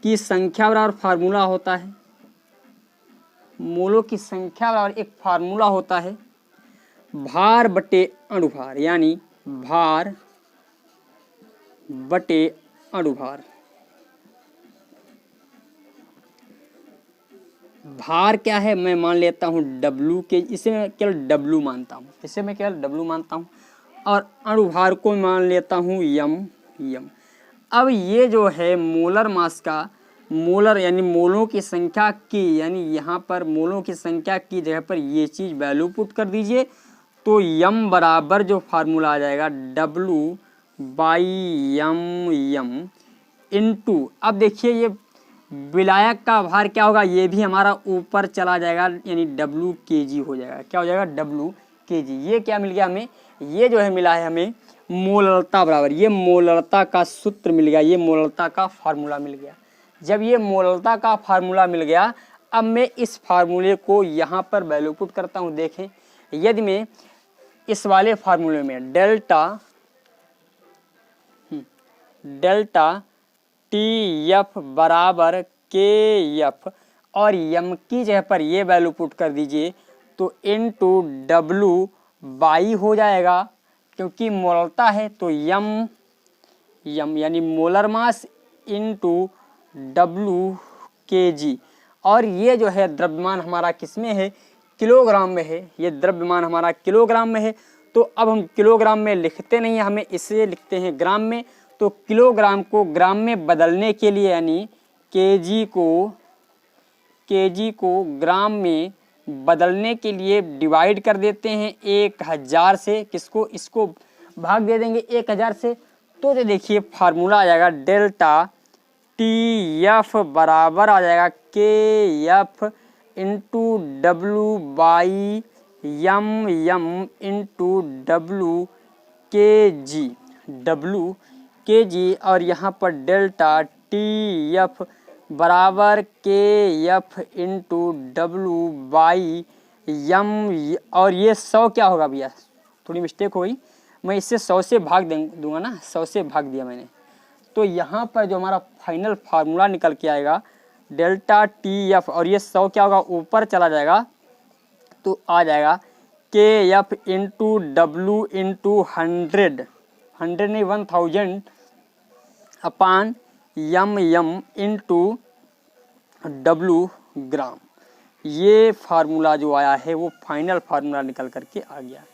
की संख्या बराबर फार्मूला होता है, मोलों की संख्या बराबर एक फार्मूला होता है भार बटे अणुभार, यानी भार बटे अणुभार। भार क्या है, मैं मान लेता हूँ W के, इसे मैं केवल W मानता हूँ, इसे मैं केवल W मानता हूँ, और अणुभार को मान लेता हूँ यम। अब ये जो है मोलर मास का, मोलर यानी मोलों की संख्या की, यानी यहाँ पर मोलों की संख्या की जगह पर ये चीज़ वैल्यू पुट कर दीजिए, तो यम बराबर जो फार्मूला आ जाएगा W/यम इनटू, अब देखिए ये विलायक का भार क्या होगा, ये भी हमारा ऊपर चला जाएगा, यानी W kg हो जाएगा, क्या हो जाएगा W kg। ये क्या मिल गया हमें, ये जो है मिला है हमें मोलरता बराबर, ये मोलरता का सूत्र मिल गया, ये मोलरता का फार्मूला मिल गया। जब ये मोलरता का फार्मूला मिल गया, अब मैं इस फार्मूले को यहाँ पर वैल्यू पुट करता हूँ। देखें यदि मैं इस वाले फार्मूले में डेल्टा TF बराबर KF और यम की जगह पर ये वैल्यू पुट कर दीजिए, तो इनटू W बाई हो जाएगा, क्योंकि मोलरता है तो यम यानी molar mass into W kg, और ये जो है द्रव्यमान हमारा किस में है, किलोग्राम में है, ये द्रव्यमान हमारा किलोग्राम में है। तो अब हम किलोग्राम में लिखते नहीं हैं, हमें इसे लिखते हैं ग्राम में, तो किलोग्राम को ग्राम में बदलने के लिए, यानी केजी को ग्राम में बदलने के लिए डिवाइड कर देते हैं 1000 से, किसको, इसको भाग दे देंगे 1000 से, तो देखिए फार्मूला आ जाएगा डेल्टा TF बराबर आ जाएगा KF इंटू W/यम इंटू W kg, और यहाँ पर डेल्टा TF बराबर KF इंटू W/यम, और ये 100 क्या होगा भैया, थोड़ी मिस्टेक हो गई, मैं इससे 100 से भाग दूंगा ना, 100 से भाग दिया मैंने, तो यहाँ पर जो हमारा फाइनल फार्मूला निकल के आएगा डेल्टा TF, और ये 100 क्या होगा ऊपर चला जाएगा, तो आ जाएगा KF इंटू W इंटू 100 नहीं 1000 अपान यम इंटू W ग्राम। ये फार्मूला जो आया है वो फाइनल फार्मूला निकल करके आ गया।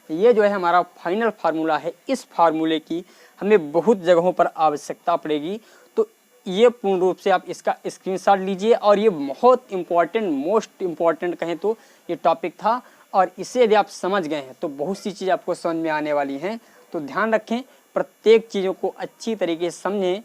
ये जो है हमारा फाइनल फार्मूला है। इस फार्मूले की हमें बहुत जगहों पर आवश्यकता पड़ेगी, तो ये पूर्ण रूप से आप इसका स्क्रीनशॉट लीजिए, और ये बहुत इम्पॉर्टेंट, मोस्ट इम्पॉर्टेंट कहें तो ये टॉपिक था, और इसे यदि आप समझ गए हैं तो बहुत सी चीज़ आपको समझ में आने वाली हैं। तो ध्यान रखें, प्रत्येक चीज़ों को अच्छी तरीके से समझें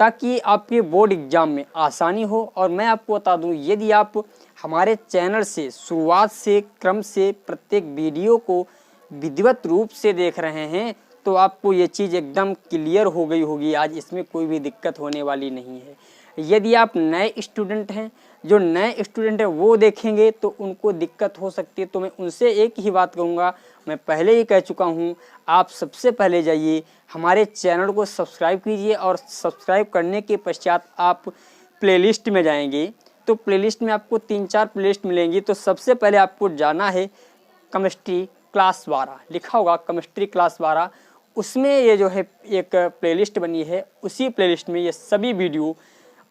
ताकि आपके बोर्ड एग्जाम में आसानी हो। और मैं आपको बता दूं, यदि आप हमारे चैनल से शुरुआत से क्रम से प्रत्येक वीडियो को विधिवत रूप से देख रहे हैं तो आपको ये चीज़ एकदम क्लियर हो गई होगी। आज इसमें कोई भी दिक्कत होने वाली नहीं है। यदि आप नए स्टूडेंट हैं, जो नए स्टूडेंट हैं वो देखेंगे तो उनको दिक्कत हो सकती है, तो मैं उनसे एक ही बात कहूँगा, मैं पहले ही कह चुका हूँ, आप सबसे पहले जाइए हमारे चैनल को सब्सक्राइब कीजिए, और सब्सक्राइब करने के पश्चात आप प्लेलिस्ट में जाएंगे तो प्लेलिस्ट में आपको 3-4 प्लेलिस्ट मिलेंगी। तो सबसे पहले आपको जाना है केमिस्ट्री क्लास 12, लिखा होगा केमिस्ट्री क्लास 12, उसमें ये जो है एक प्लेलिस्ट बनी है, उसी प्लेलिस्ट में ये सभी वीडियो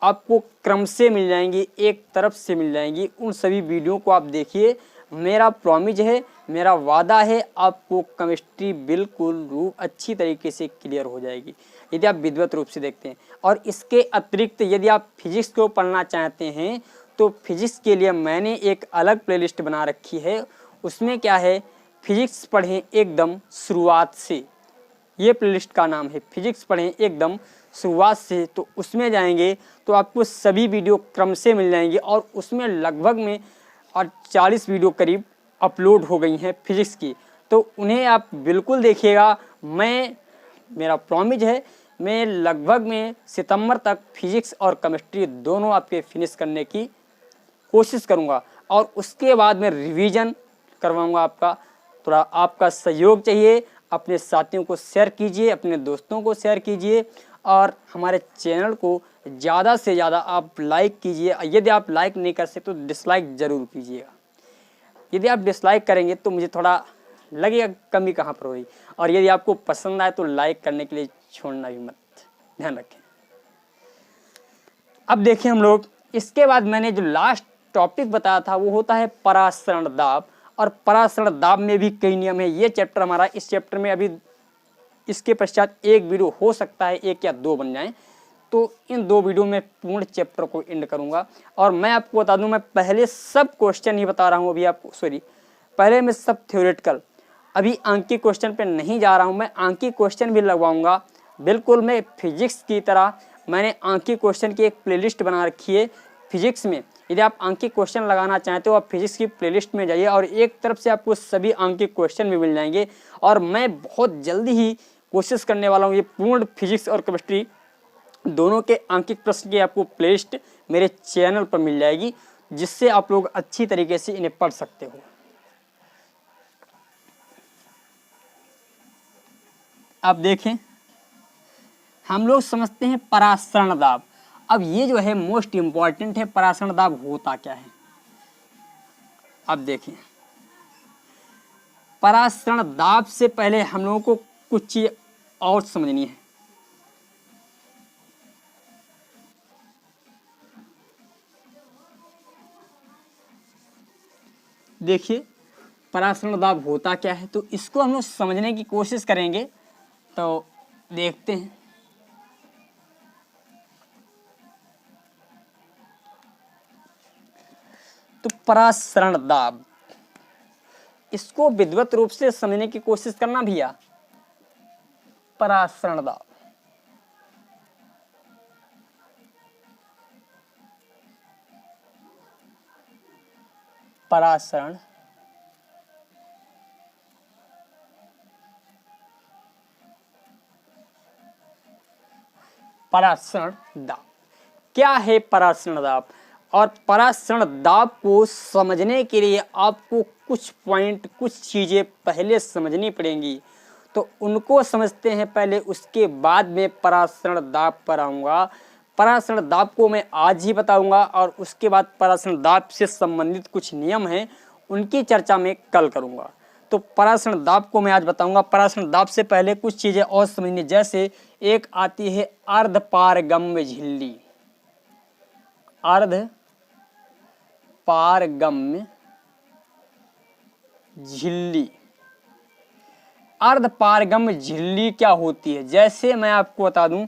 आपको क्रम से मिल जाएंगी, एक तरफ से मिल जाएंगी। उन सभी वीडियो को आप देखिए। मेरा प्रॉमिस है, मेरा वादा है, आपको केमिस्ट्री बिल्कुल अच्छी तरीके से क्लियर हो जाएगी यदि आप विधिवत रूप से देखते हैं। और इसके अतिरिक्त यदि आप फिजिक्स को पढ़ना चाहते हैं तो फिजिक्स के लिए मैंने एक अलग प्लेलिस्ट बना रखी है। उसमें क्या है, फिजिक्स पढ़ें एकदम शुरुआत से, ये प्लेलिस्ट का नाम है, फिजिक्स पढ़ें एकदम शुरुआत से। तो उसमें जाएंगे तो आपको सभी वीडियो क्रम से मिल जाएंगे और उसमें लगभग में 40 वीडियो करीब अपलोड हो गई हैं फिजिक्स की। तो उन्हें आप बिल्कुल देखिएगा। मेरा प्रॉमिस है, मैं लगभग में सितंबर तक फिजिक्स और केमिस्ट्री दोनों आपके फिनिश करने की कोशिश करूंगा और उसके बाद मैं रिवीजन करवाऊंगा। आपका थोड़ा आपका सहयोग चाहिए। अपने साथियों को शेयर कीजिए, अपने दोस्तों को शेयर कीजिए और हमारे चैनल को ज़्यादा से ज़्यादा आप लाइक कीजिए। यदि आप लाइक नहीं कर सकते तो डिसलाइक ज़रूर कीजिएगा। यदि आप डिसलाइक करेंगे तो मुझे थोड़ा लगेगा कमी कहाँ पर हुई, और यदि आपको पसंद आए तो लाइक करने के लिए छोड़ना भी मत, ध्यान रखें। अब देखिए हम लोग, इसके बाद मैंने जो लास्ट टॉपिक बताया था वो होता है परासरण दाब। और परासरण दाब में भी कई नियम है। ये चैप्टर हमारा, इस चैप्टर में अभी इसके पश्चात एक वीडियो हो सकता है, एक या दो बन जाएं। तो इन 2 वीडियो में पूर्ण चैप्टर को एंड करूंगा। और मैं आपको बता दूं, मैं पहले सब क्वेश्चन ही बता रहा हूं अभी आपको, पहले मैं सब थ्योरेटिकल, अभी अंकीय क्वेश्चन पे नहीं जा रहा हूं। मैं अंकीय क्वेश्चन भी लगवाऊंगा। बिल्कुल मैं फिजिक्स की तरह मैंने अंकीय क्वेश्चन की एक प्लेलिस्ट बना रखी है फिजिक्स में। यदि आप अंकीय क्वेश्चन लगाना चाहते हो आप फिजिक्स की प्लेलिस्ट में जाइए और एक तरफ से आपको सभी अंकीय क्वेश्चन भी मिल जाएंगे। और मैं बहुत जल्दी ही कोशिश करने वाला हूँ ये पूर्ण फिजिक्स और केमिस्ट्री दोनों के अंकित प्रश्न की आपको प्लेलिस्ट मेरे चैनल पर मिल जाएगी, जिससे आप लोग अच्छी तरीके से इन्हें पढ़ सकते हो। अब देखें, हम लोग समझते हैं परासरण दाब। अब ये जो है मोस्ट इंपॉर्टेंट है, परासरण दाब होता क्या है। अब देखें, परासरण दाब से पहले हम लोगों को कुछ चीज और समझनी है। देखिए परासरण दाब होता क्या है, तो इसको हम लोग समझने की कोशिश करेंगे। तो देखते हैं। तो परासरण दाब, इसको विधिवत रूप से समझने की कोशिश करना भैया। परासरण दाब, परासरण परासरण दाब क्या है। परासरण दाब और परासरण दाब को समझने के लिए आपको कुछ पॉइंट, कुछ चीजें पहले समझनी पड़ेंगी। तो उनको समझते हैं पहले, उसके बाद में परासरण दाब पर आऊंगा। परासरण दाब को मैं आज ही बताऊंगा और उसके बाद परासरण दाब से संबंधित कुछ नियम हैं उनकी चर्चा मैं कल करूंगा। तो परासरण दाब को मैं आज बताऊंगा। परासरण दाब से पहले कुछ चीजें और समझनी, जैसे एक आती है अर्धपारगम्य झिल्ली। अर्धपारगम्य झिल्ली, अर्धपारगम्य झिल्ली क्या होती है, जैसे मैं आपको बता दूं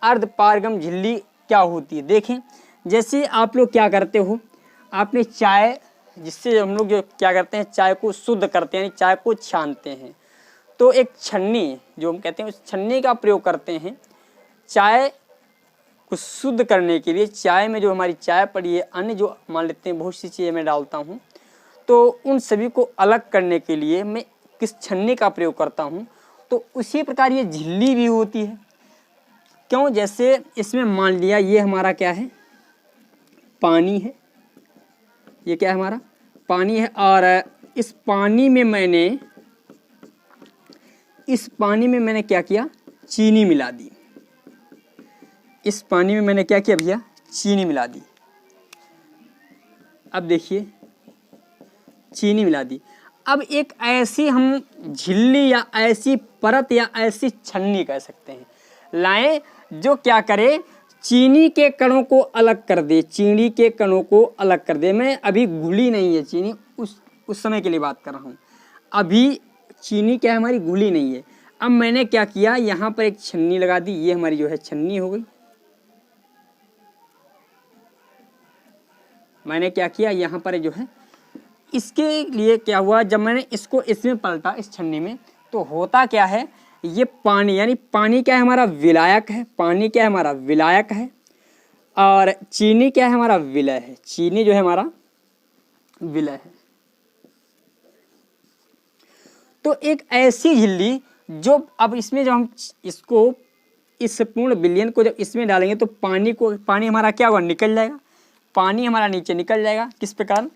अर्धपारगम्य झिल्ली क्या होती है। देखें, जैसे आप लोग क्या करते हो, आपने चाय, जिससे हम लोग क्या करते हैं, चाय को शुद्ध करते हैं, चाय को छानते हैं। तो एक छन्नी, जो हम कहते हैं उस छन्नी का प्रयोग करते हैं चाय को शुद्ध करने के लिए। चाय में जो हमारी चाय पड़ी है, अन्य जो मान लेते हैं बहुत सी चीज़ें मैं डालता हूँ, तो उन सभी को अलग करने के लिए मैं किस छन्नी का प्रयोग करता हूँ। तो उसी प्रकार ये झिल्ली भी होती है। क्यों, जैसे इसमें मान लिया ये हमारा क्या है, पानी है, ये क्या है हमारा पानी है, और इस पानी में मैंने क्या किया, चीनी मिला दी। इस पानी में मैंने क्या किया भैया, चीनी मिला दी। अब देखिए चीनी मिला दी। अब एक ऐसी हम झिल्ली या ऐसी परत या ऐसी छन्नी कह सकते हैं लाएं जो क्या करे, चीनी के कणों को अलग कर दे, चीनी के कणों को अलग कर दे। मैं अभी घुली नहीं है चीनी, उस समय के लिए बात कर रहा हूँ। अभी चीनी क्या है, हमारी घुली नहीं है। अब मैंने क्या किया, यहाँ पर एक छन्नी लगा दी, ये हमारी जो है छन्नी हो गई। मैंने क्या किया, यहाँ पर जो है इसके लिए क्या हुआ, जब मैंने इसको इसमें पलटा इस छन्नी में, तो होता क्या है, ये पानी, यानी पानी क्या है हमारा, विलायक है। पानी क्या है हमारा, विलायक है। और चीनी क्या है हमारा, विलय है। चीनी जो है हमारा विलय है। तो एक ऐसी झिल्ली जो, अब इसमें जब हम इसको, इस पूर्ण विलयन को जब इसमें डालेंगे तो पानी हमारा क्या होगा, निकल जाएगा। पानी हमारा नीचे निकल जाएगा। किस प्रकार,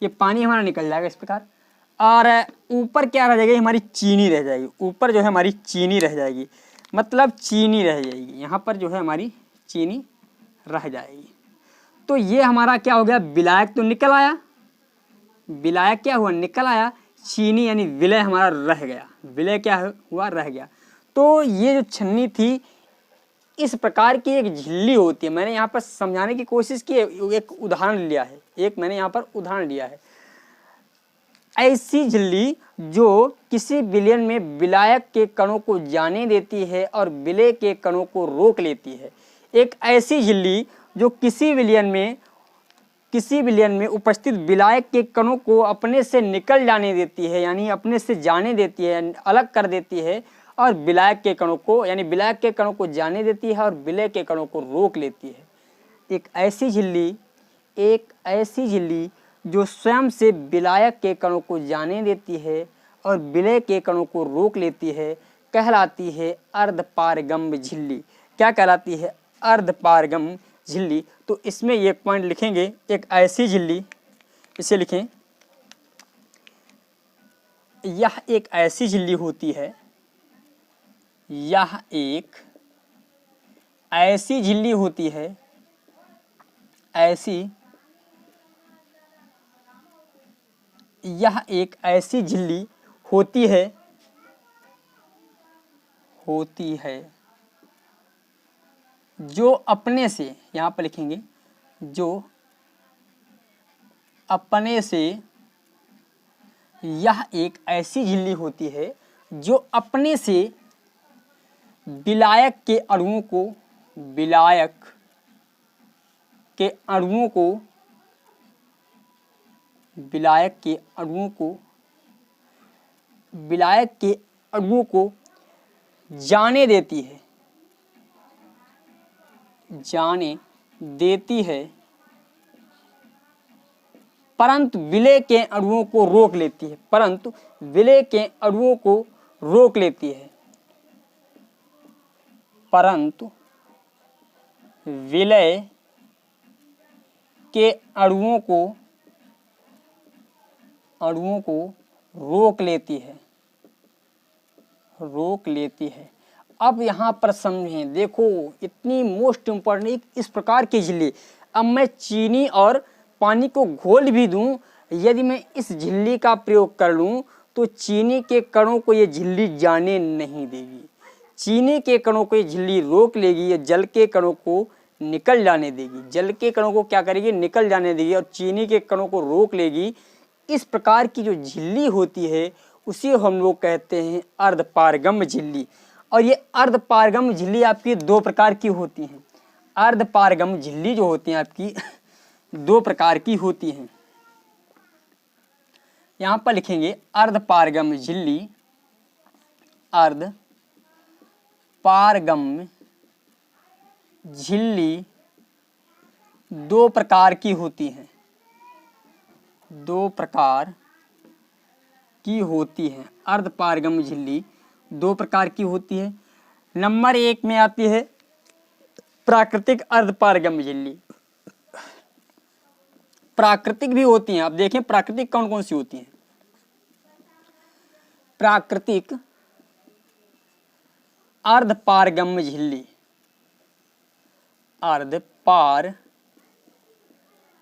ये पानी हमारा निकल जाएगा इस प्रकार। और ऊपर क्या रह जाएगी, हमारी चीनी रह जाएगी। ऊपर जो है हमारी चीनी रह जाएगी, मतलब चीनी रह जाएगी। यहाँ पर जो है हमारी चीनी रह जाएगी। तो ये हमारा क्या हो गया, विलायक तो निकल आया, विलायक क्या हुआ, निकल आया। चीनी यानी विलय हमारा रह गया, विलय क्या हुआ, रह गया। तो ये जो छन्नी थी, इस प्रकार की एक झिल्ली होती है। मैंने यहाँ पर समझाने की कोशिश की है, एक उदाहरण लिया है, एक मैंने यहाँ पर उदाहरण लिया है। ऐसी झिल्ली जो किसी विलयन में विलायक के कणों को जाने देती है और विलय के कणों को रोक लेती है। एक ऐसी झिल्ली जो किसी विलयन में उपस्थित विलायक के कणों को अपने से निकल जाने देती है, यानी अपने से जाने देती है, अलग कर देती है, और विलायक के कणों को, यानी विलायक के कणों को जाने देती है और विलय के कणों को रोक लेती है। एक ऐसी झिल्ली जो स्वयं से विलायक के कणों को जाने देती है और विलय के कणों को रोक लेती है, कहलाती है अर्धपारगम्य झिल्ली। क्या कहलाती है, अर्धपारगम्य झिल्ली। तो इसमें एक पॉइंट लिखेंगे, एक ऐसी झिल्ली, इसे लिखें, यह एक ऐसी झिल्ली होती है, यह एक ऐसी झिल्ली होती है, यह एक ऐसी झिल्ली होती है जो अपने से, यहाँ पर लिखेंगे, जो अपने से, यह एक ऐसी झिल्ली होती है जो अपने से विलायक के अणुओं को, विलायक के अणुओं को जाने देती है, परंतु विलय के अणुओं को रोक लेती है, परंतु विलय के अणुओं को रोक लेती है, परंतु विलय के अणुओं को रोक लेती है। अब यहाँ पर समझें, देखो इतनी मोस्ट इम्पोर्टेंट इस प्रकार की झिल्ली। अब मैं चीनी और पानी को घोल भी दूं, यदि मैं इस झिल्ली का प्रयोग कर लूं तो चीनी के कणों को ये झिल्ली जाने नहीं देगी। चीनी के कणों को ये झिल्ली रोक लेगी, ये जल के कणों को निकल जाने देगी, जल के कणों को क्या करेगी, निकल जाने देगी, और चीनी के कणों को रोक लेगी। इस प्रकार की जो झिल्ली होती है उसी हम लोग कहते हैं अर्धपारगम्य झिल्ली। और ये अर्धपारगम्य झिल्ली आपकी दो प्रकार की होती हैं। अर्धपारगम्य झिल्ली जो होती हैं आपकी दो प्रकार की होती हैं। यहाँ पर लिखेंगे अर्धपारगम्य झिल्ली, अर्धपारगम्य झिल्ली दो प्रकार की होती हैं, दो प्रकार की होती है। अर्धपारगम्य झिल्ली दो प्रकार की होती है। नंबर 1 में आती है प्राकृतिक अर्धपारगम्य झिल्ली। प्राकृतिक भी होती हैं, आप देखें प्राकृतिक कौन कौन सी होती हैं। प्राकृतिक अर्धपारगम्य झिल्ली, अर्धपारगम्य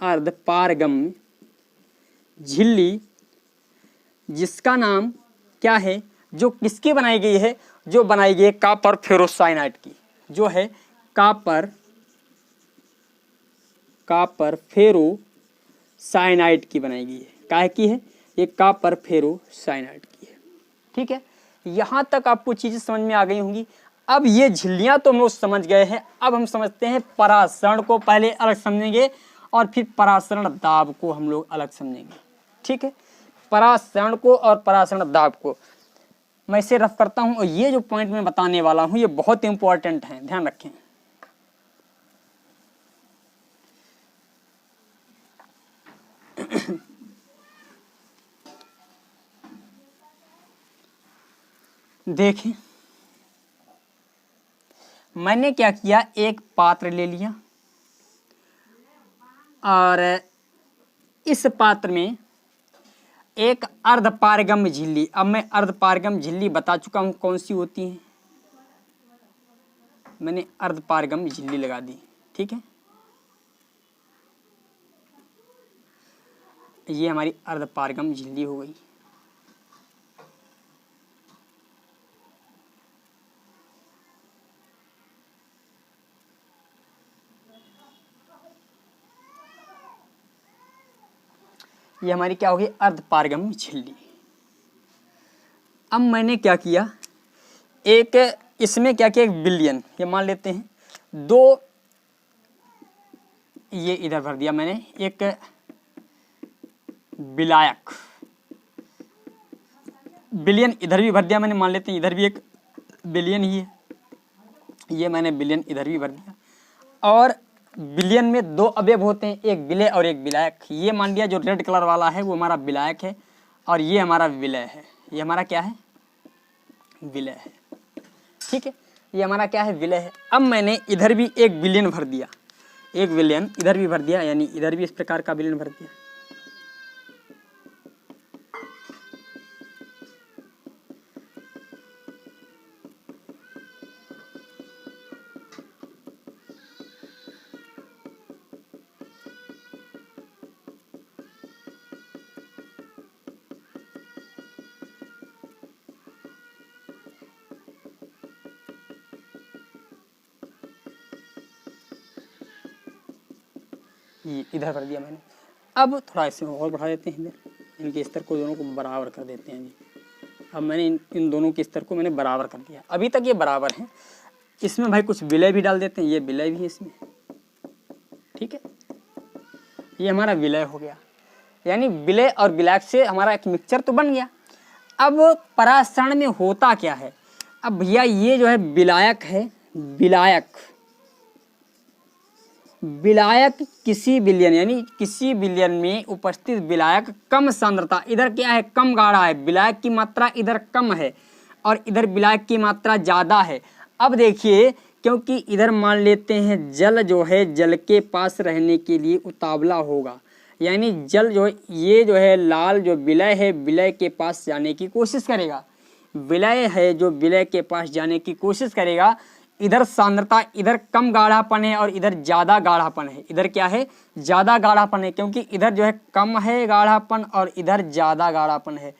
अर्धपारगम्य झिल्ली जिसका नाम क्या है, जो किसकी बनाई गई है, जो बनाई गई है कॉपर फेरोसाइनाइड की, जो है कॉपर फेरोसाइनाइड की बनाई गई है। काहे की है, ये कॉपर फेरोसाइनाइड की है। ठीक है, यहाँ तक आपको चीज़ें समझ में आ गई होंगी। अब ये झिल्लियाँ तो हम लोग समझ गए हैं, अब हम समझते हैं परासरण को पहले अलग समझेंगे और फिर परासरण दाब को हम लोग अलग समझेंगे। ठीक है, परासरण को और परासरण दाब को मैं इसे रफ करता हूँ, और ये जो पॉइंट मैं बताने वाला हूँ ये बहुत इंपॉर्टेंट है, ध्यान रखें। देखें, मैंने क्या किया, एक पात्र ले लिया और इस पात्र में एक अर्धपारगम्य झिल्ली, अब मैं अर्धपारगम्य झिल्ली बता चुका हूं कौन सी होती है, मैंने अर्धपारगम्य झिल्ली लगा दी। ठीक है, ये हमारी अर्धपारगम्य झिल्ली हो गई। ये हमारी क्या होगी, अर्धपारगम्य झिल्ली। अब मैंने क्या किया, एक इसमें क्या किया, एक विलयन, ये मान लेते हैं, दो ये इधर भर दिया मैंने, एक विलायक, विलयन इधर भी भर दिया मैंने, मान लेते हैं इधर भी एक विलयन ही है, ये मैंने विलयन इधर भी भर दिया। और विलयन में दो अवयव होते हैं, एक विलय और एक विलायक। ये मान लिया जो रेड कलर वाला है वो हमारा विलायक है और ये हमारा विलय है, ये हमारा क्या है, विलय है। ठीक है, ये हमारा क्या है, विलय है। अब मैंने इधर भी एक विलयन भर दिया, एक विलयन इधर भी भर दिया, यानी इधर भी इस प्रकार का विलयन भर दिया। ये इधर कर दिया मैंने। अब थोड़ा इसे और बढ़ा देते हैं, इधर इनके स्तर को दोनों को बराबर कर देते हैं जी। अब मैंने इन दोनों के स्तर को मैंने बराबर कर दिया, अभी तक ये बराबर है। इसमें भाई कुछ विलय भी डाल देते हैं, ये विलय भी है इसमें। ठीक है, ये हमारा विलय हो गया, यानी विलय और विलायक से हमारा एक मिक्सचर तो बन गया। अब परासरण में होता क्या है, अब भैया ये जो है विलायक है, विलायक किसी विलयन यानी किसी विलयन में उपस्थित विलायक कम सांद्रता, इधर क्या है, कम गाढ़ा है, विलायक की मात्रा इधर कम है और इधर विलायक की मात्रा ज़्यादा है। अब देखिए, क्योंकि इधर मान लेते हैं जल जो है जल के पास रहने के लिए उतावला होगा, यानी जल जो है ये जो है लाल जो विलय है विलय के पास जाने की कोशिश करेगा, विलय है जो विलय के पास जाने की कोशिश करेगा। इधर सांद्रता, इधर कम गाढ़ापन है और इधर ज़्यादा गाढ़ापन है, इधर क्या है, ज़्यादा गाढ़ापन है, क्योंकि इधर जो है कम है गाढ़ापन और इधर ज़्यादा गाढ़ापन है।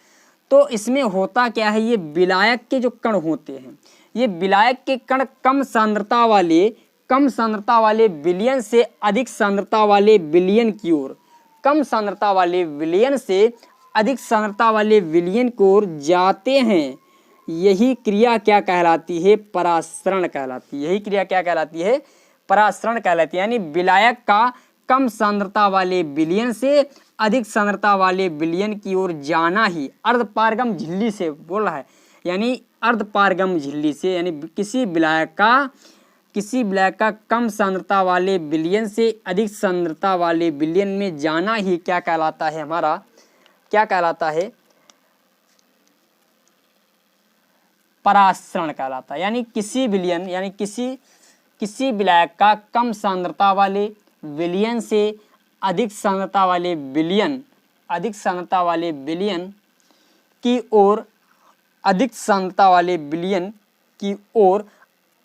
तो इसमें होता क्या है, ये विलायक के जो कण होते हैं, ये विलायक के कण कम सांद्रता वाले विलयन से अधिक सांद्रता वाले विलयन की ओर, कम सांद्रता वाले विलयन से अधिक सांद्रता वाले विलयन की ओर जाते हैं। यही क्रिया क्या कहलाती है, परासरण कहलाती है। यही क्रिया क्या कहलाती है, परासरण कहलाती है। यानी विलायक का कम सांद्रता वाले विलयन से अधिक सांद्रता वाले विलयन की ओर जाना ही अर्धपारगम झिल्ली से बोल रहा है, यानी अर्धपारगम झिल्ली से, यानी किसी विलायक का कम सांद्रता वाले विलयन से अधिक सांद्रता वाले विलयन में जाना ही क्या कहलाता है, हमारा क्या कहलाता है, परासरण कहलाता है। यानी किसी विलयन यानी किसी विलायक का कम सांद्रता वाले विलयन से अधिक सांद्रता वाले विलयन की ओर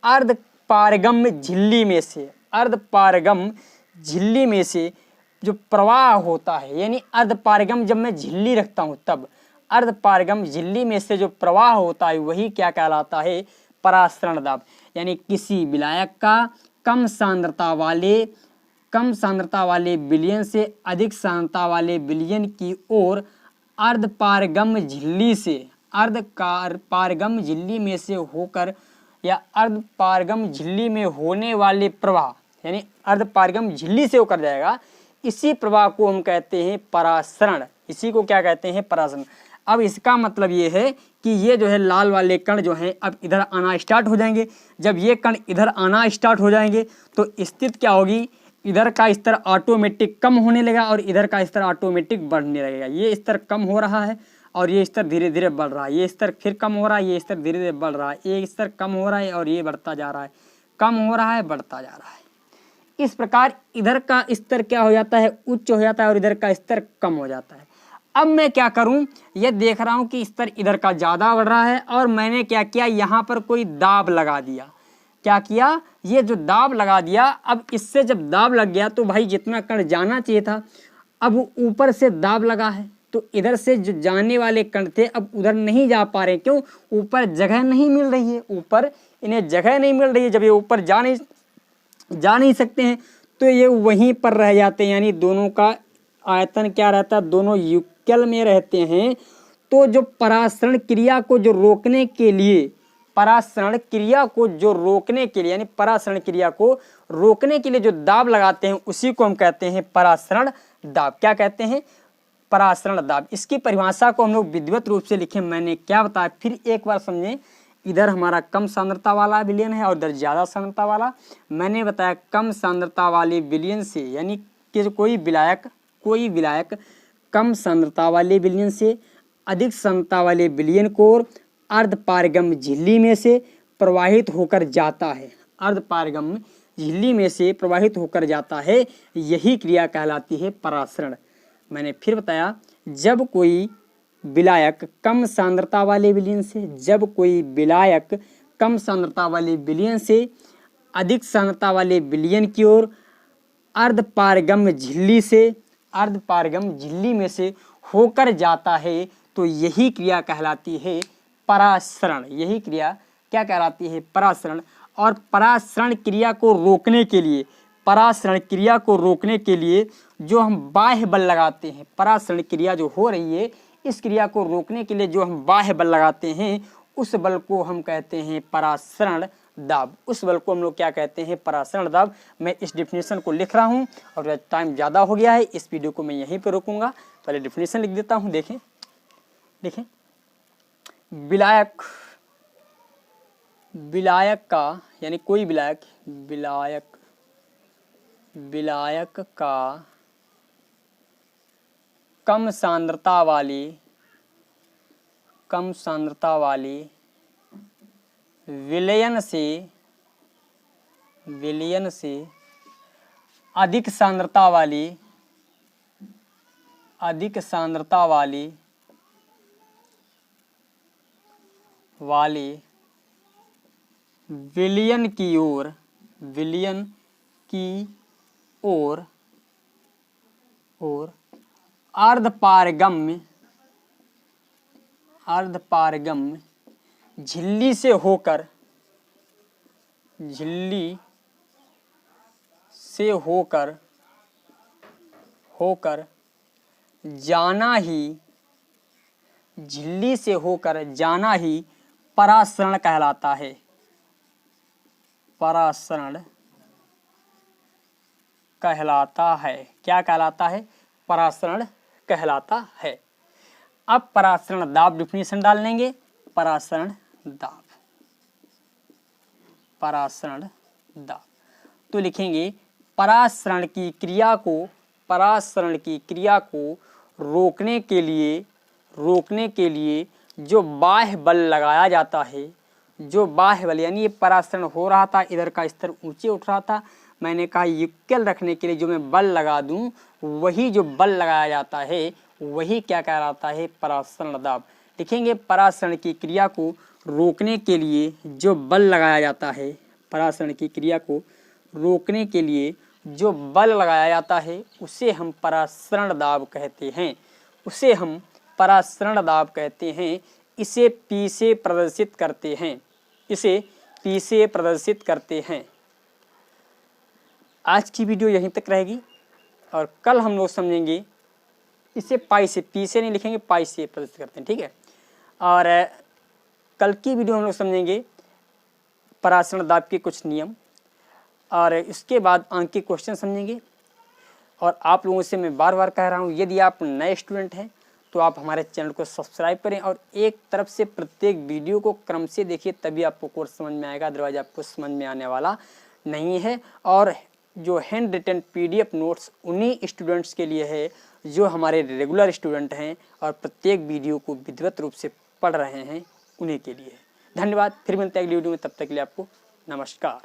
अर्धपारगम झिल्ली में से जो प्रवाह होता है, यानी अर्धपारगम जब मैं झिल्ली रखता हूँ तब अर्धपारगम झिल्ली में से जो प्रवाह होता है वही क्या कहलाता है, परासरण दाब। यानी किसी विलायक का कम सांद्रता वाले विलयन से अधिक सांद्रता वाले विलयन की ओर अर्धपारगम झिल्ली में से होकर या अर्धपारगम झिल्ली में होने वाले प्रवाह, यानी अर्धपारगम झिल्ली से होकर जाएगा, इसी प्रवाह को हम कहते हैं परासरण। इसी को क्या कहते हैं, परासरण। अब इसका मतलब ये है कि ये जो है लाल वाले कण जो हैं अब इधर आना स्टार्ट हो जाएंगे। जब ये कण इधर आना स्टार्ट हो जाएंगे तो स्थिति क्या होगी, इधर का स्तर ऑटोमेटिक कम होने लगा और इधर का स्तर ऑटोमेटिक बढ़ने लगेगा। ये स्तर कम हो रहा है और ये स्तर धीरे धीरे बढ़ रहा है, ये स्तर फिर कम हो रहा है, ये स्तर धीरे धीरे बढ़ रहा है, ये स्तर कम हो रहा है और ये बढ़ता जा रहा है, कम हो रहा है, बढ़ता जा रहा है। इस प्रकार इधर का स्तर क्या हो जाता है, उच्च हो जाता है और इधर का स्तर कम हो जाता है। अब मैं क्या करूं, ये देख रहा हूं कि स्तर इधर का ज़्यादा बढ़ रहा है और मैंने क्या किया, यहाँ पर कोई दाब लगा दिया। क्या किया, ये जो दाब लगा दिया, अब इससे जब दाब लग गया तो भाई जितना कण जाना चाहिए था अब ऊपर से दाब लगा है तो इधर से जो जाने वाले कण थे अब उधर नहीं जा पा रहे। क्यों, ऊपर जगह नहीं मिल रही है, ऊपर इन्हें जगह नहीं मिल रही है। जब ये ऊपर जा नहीं सकते हैं तो ये वहीं पर रह जाते हैं, यानी दोनों का आयतन क्या रहता है, दोनों युगल में रहते हैं। तो जो परासरण क्रिया को जो रोकने के लिए यानी परासरण क्रिया को रोकने के लिए जो दाब लगाते हैं उसी को हम कहते हैं परासरण दाब। क्या कहते हैं, परासरण दाब। इसकी परिभाषा को हम लोग विधिवत रूप से लिखें, मैंने क्या बताया फिर एक बार समझें। इधर हमारा कम सांद्रता वाला विलयन है और इधर ज़्यादा सांद्रता वाला। मैंने बताया कम सांद्रता वाले विलयन से, यानी कि कोई विलायक कम सांद्रता वाले विलयन से अधिक सांद्रता वाले विलयन को अर्धपारगम झिल्ली में से प्रवाहित होकर जाता है। अर्धपारगम झिल्ली में से प्रवाहित होकर जाता है, यही क्रिया कहलाती है परासरण। मैंने फिर बताया, जब कोई विलायक कम सांद्रता वाले विलयन से अधिक सांद्रता वाले विलयन की ओर अर्धपारगम झिल्ली में से होकर जाता है तो यही क्रिया कहलाती है परासरण। यही क्रिया क्या कहलाती है, परासरण। और परासरण क्रिया को रोकने के लिए जो हम बाह्य बल लगाते हैं, परासरण क्रिया जो हो रही है इस क्रिया को रोकने के लिए जो हम बाह्य बल लगाते हैं उस बल को हम कहते हैं परासरण दाब। उस बल को हम लोग क्या कहते हैं, परासरण दाब। मैं इस डिफिनेशन को लिख रहा हूँ और टाइम ज़्यादा हो गया है, इस वीडियो को मैं यहीं पर रोकूंगा। पहले डिफिनेशन लिख देता हूँ। देखें, विलायक का, यानी कोई विलायक का कम सांद्रता वाली विलयन से अधिक सांद्रता वाली विलयन की ओर अर्धपारगम झिल्ली से होकर जाना ही परासरण कहलाता है। क्या कहलाता है, परासरण कहलाता है। अब परासरण दाब डिफिनेशन डाल लेंगे। परासरण दाब तो लिखेंगे परासरण की क्रिया को रोकने के लिए जो बाह्य बल लगाया जाता है, जो बाह्य बल, यानी ये परासरण हो रहा था, इधर का स्तर ऊंचे उठ रहा था, मैंने कहा युगल रखने के लिए जो मैं बल लगा दूं वही जो बल लगाया जाता है वही क्या कहलाता है, परासरण दाब। लिखेंगे परासरण की क्रिया को रोकने के लिए जो बल लगाया जाता है, परासरण की क्रिया को रोकने के लिए जो बल लगाया जाता है उसे हम परासरण दाब कहते हैं, उसे हम परासरण दाब कहते हैं। इसे P से प्रदर्शित करते हैं, इसे P से प्रदर्शित करते हैं। आज की वीडियो यहीं तक रहेगी और कल हम लोग समझेंगे इसे पाई से, P से नहीं लिखेंगे, पाई से प्रदर्शित करते हैं, ठीक है। और कल की वीडियो हम लोग समझेंगे परासरण दाब के कुछ नियम और इसके बाद अंक के क्वेश्चन समझेंगे। और आप लोगों से मैं बार बार कह रहा हूँ, यदि आप नए स्टूडेंट हैं तो आप हमारे चैनल को सब्सक्राइब करें और एक तरफ से प्रत्येक वीडियो को क्रम से देखिए, तभी आपको कोर्स समझ में आएगा, अदरवाइज आपको समझ में आने वाला नहीं है। और जो हैंड रिटन PDF नोट्स उन्हीं स्टूडेंट्स के लिए है जो हमारे रेगुलर स्टूडेंट हैं और प्रत्येक वीडियो को विधिवत रूप से पढ़ रहे हैं, उन्हीं के लिए। धन्यवाद, फिर मिलते हैं अगली वीडियो में, तब तक के लिए आपको नमस्कार।